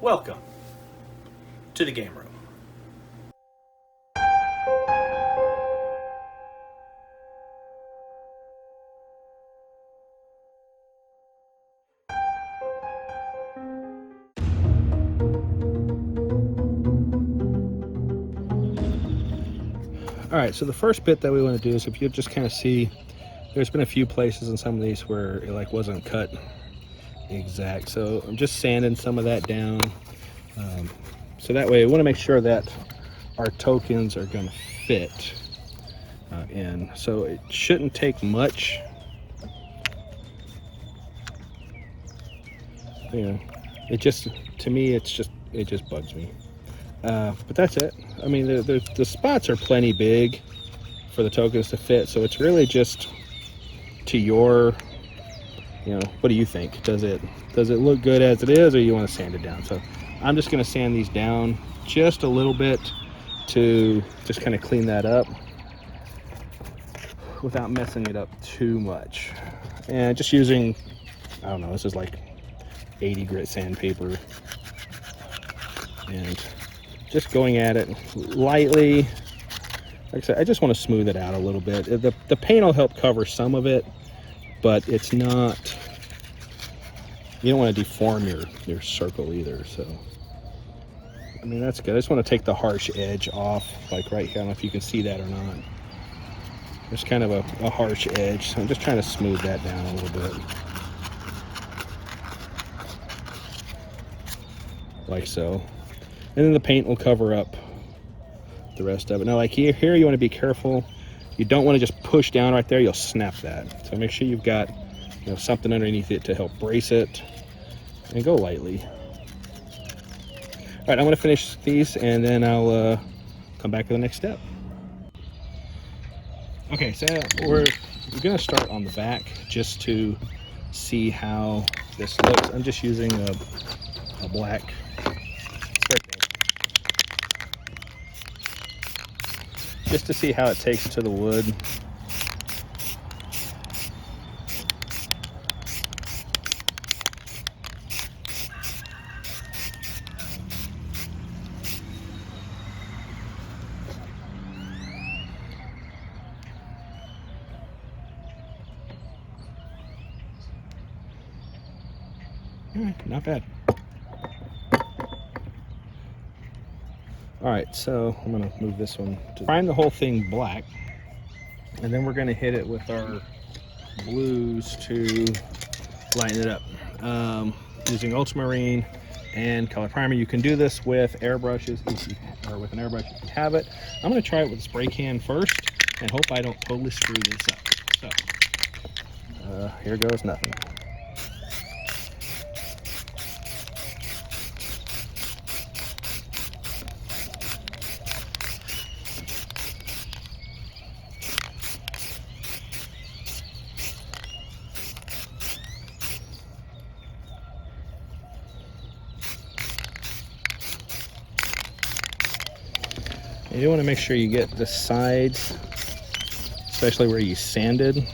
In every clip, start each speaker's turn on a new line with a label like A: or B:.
A: Welcome to the game room.
B: All right, so the first bit that we want to do is, if you just kind of see, there's been a few places in some of these where it like wasn't cut exact. So I'm just sanding some of that down. So that way we want to make sure that our tokens are going to fit in. So it shouldn't take much. You know, it just, to me, it just bugs me. But that's it. I mean, the spots are plenty big for the tokens to fit, so it's really just to your, you know, what do you think? Does it look good as it is, or you want to sand it down? So I'm just going to sand these down just a little bit to just kind of clean that up without messing it up too much. And just using, I don't know, this is like 80 grit sandpaper, and just going at it lightly. Like I said, I just want to smooth it out a little bit. The paint will help cover some of it, but it's not, you don't want to deform your circle either. So, I mean, that's good. I just want to take the harsh edge off, like right here. I don't know if you can see that or not. There's kind of a harsh edge, so I'm just trying to smooth that down a little bit. Like so. And then the paint will cover up the rest of it. Now, like here you want to be careful. You don't want to just push down right there. You'll snap that. So make sure you've got, you know, something underneath it to help brace it, and go lightly. All right, I'm going to finish these, and then I'll come back to the next step. Okay, so we're going to start on the back just to see how this looks. I'm just using a black spray paint, just to see how it takes to the wood. All right, not bad. All right, so I'm gonna move this one to prime the whole thing black, and then we're gonna hit it with our blues to lighten it up. Using ultramarine and color primer. You can do this with airbrushes, or with an airbrush if you have it. I'm gonna try it with a spray can first, and hope I don't totally screw this up. So, here goes nothing. You want to make sure you get the sides, especially where you sanded.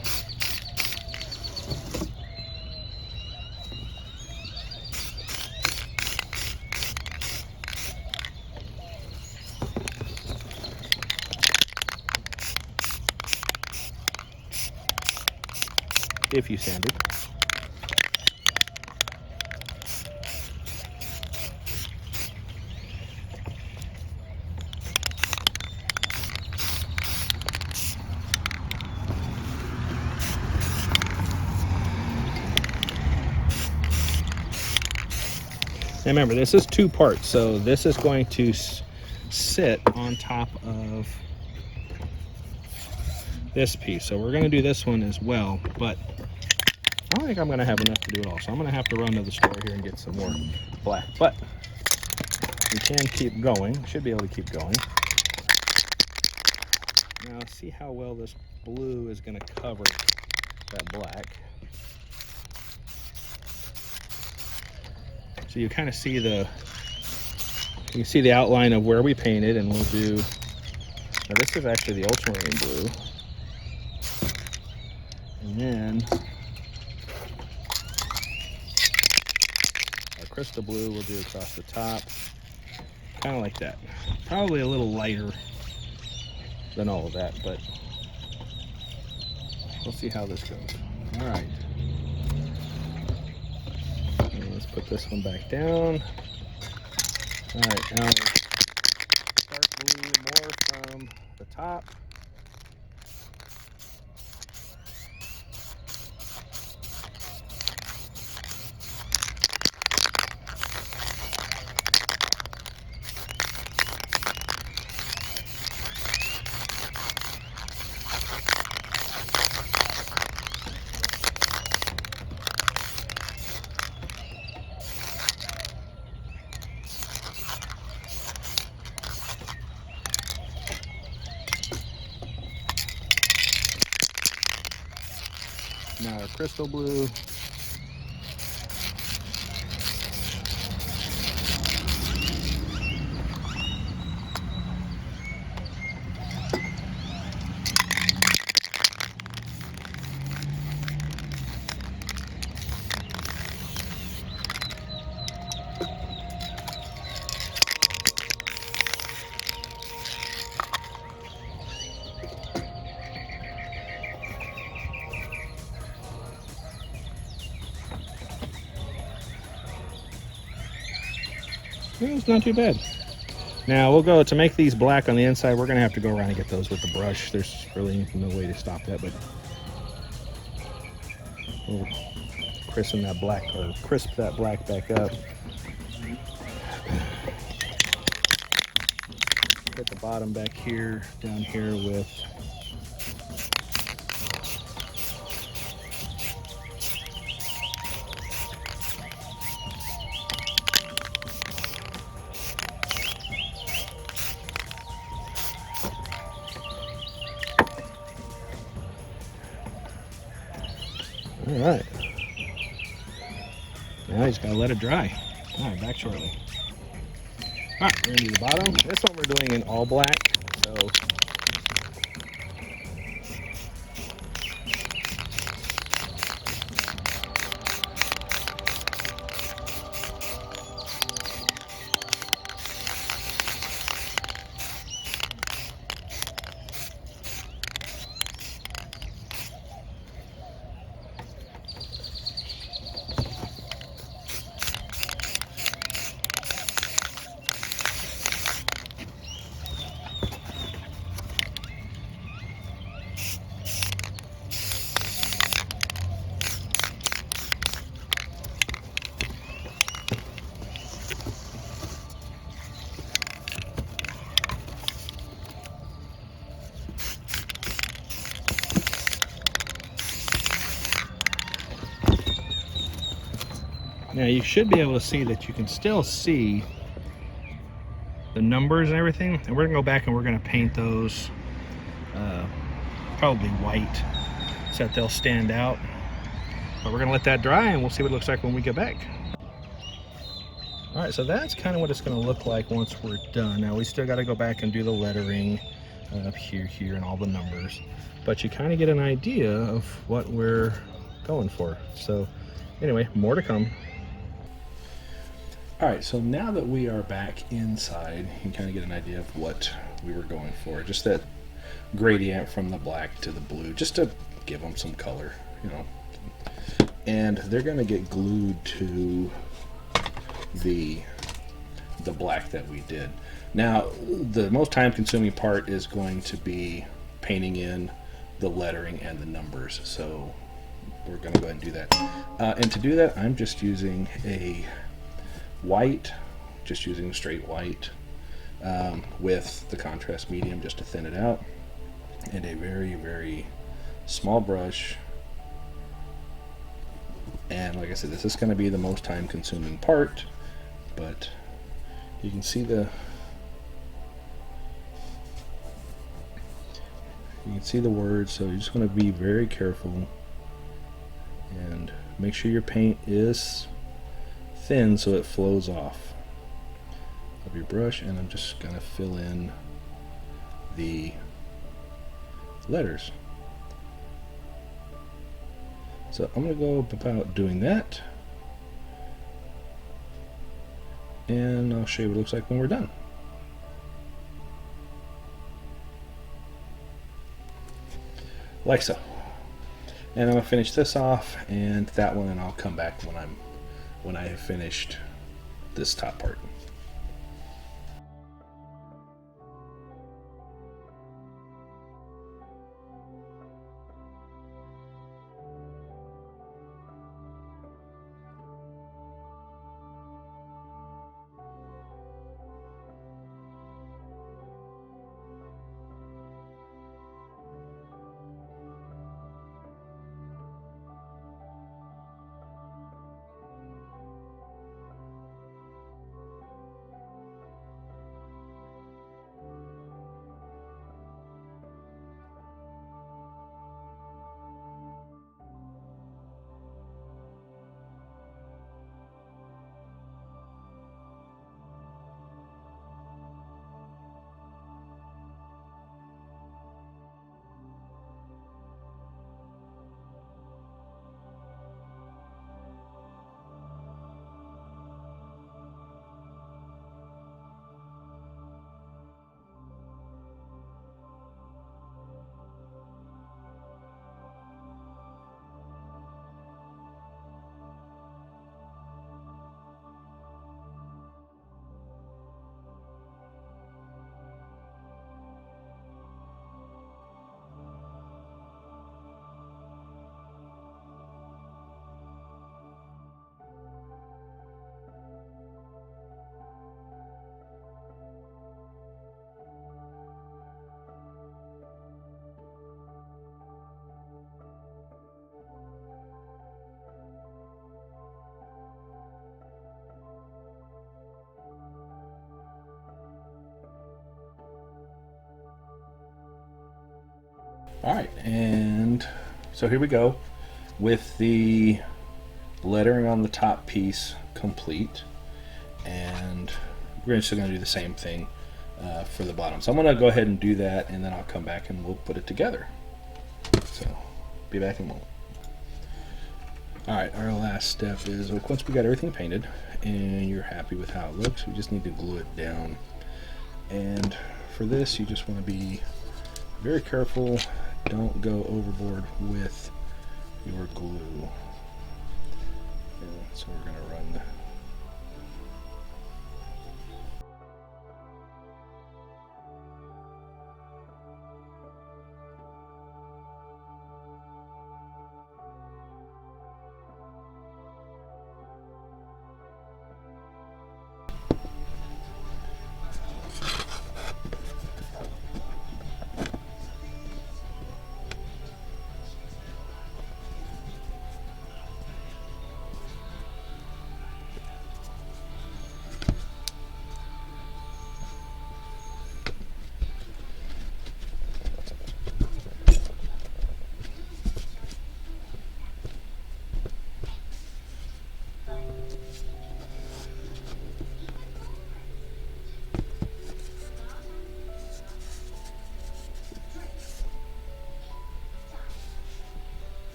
B: If you sanded. Now remember, this is two parts, so this is going to sit on top of this piece. So we're going to do this one as well, but I don't think I'm going to have enough to do it all. So I'm going to have to run to the store here and get some more black. But we can keep going. Should be able to keep going. Now see how well this blue is going to cover that black. So you kind of see you can see the outline of where we painted, and we'll do, now this is actually the ultramarine blue. And then Our crystal blue we'll do across the top, kind of like that. Probably a little lighter than all of that, but we'll see how this goes. All right, and let's put this one back down. All right, now start blue more from the top. Now our crystal blue. It's not too bad. Now we'll go to make these black on the inside. We're gonna have to go around and get those with the brush. There's really no way to stop that, but we'll crisp that black back up. Hit the bottom back here, down here with all right. Now you just gotta let it dry. All right, back shortly. All right, we're gonna do the bottom. This one we're doing in all black, so now you should be able to see that you can still see the numbers and everything. And we're gonna go back and we're gonna paint those probably white so that they'll stand out. But we're gonna let that dry and we'll see what it looks like when we get back. All right, so that's kind of what it's gonna look like once we're done. Now we still gotta go back and do the lettering here, and all the numbers. But you kind of get an idea of what we're going for. So anyway, more to come. All right, so now that we are back inside, you can kind of get an idea of what we were going for. Just that gradient from the black to the blue, just to give them some color, you know. And they're gonna get glued to the black that we did. Now, the most time-consuming part is going to be painting in the lettering and the numbers. So we're gonna go ahead and do that. And to do that, I'm just using a white, just using straight white with the contrast medium just to thin it out, and a very, very small brush. And like I said, this is going to be the most time consuming part, but you can see the words, so you're just going to be very careful and make sure your paint is thin so it flows off of your brush. And I'm just going to fill in the letters. So I'm going to go about doing that. and I'll show you what it looks like when we're done. Like so. And I'm gonna finish this off and that one, and I'll come back when I have finished this top part. Alright, and so here we go with the lettering on the top piece complete, and we're just going to do the same thing for the bottom. So I'm going to go ahead and do that, and then I'll come back and we'll put it together. So be back in a moment. Alright, our last step is, once we got everything painted and you're happy with how it looks, we just need to glue it down. And for this, you just want to be very careful. Don't go overboard with your glue. So we're going to run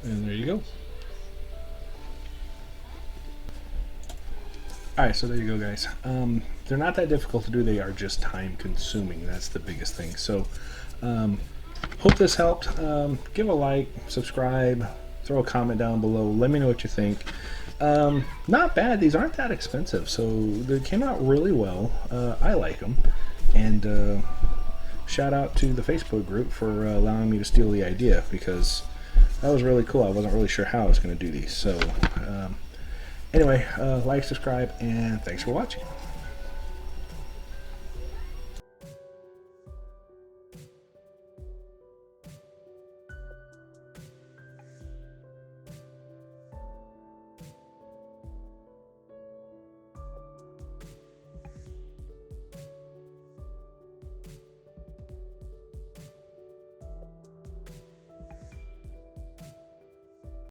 B: and there you go. Alright, so there you go, guys. They're not that difficult to do, they are just time consuming. That's the biggest thing. So hope this helped. Give a like, subscribe, throw a comment down below, let me know what you think. Not bad, these aren't that expensive, so they came out really well. I like them. And shout out to the Facebook group for allowing me to steal the idea, because that was really cool. I wasn't really sure how I was going to do these. So anyway, like, subscribe, and thanks for watching.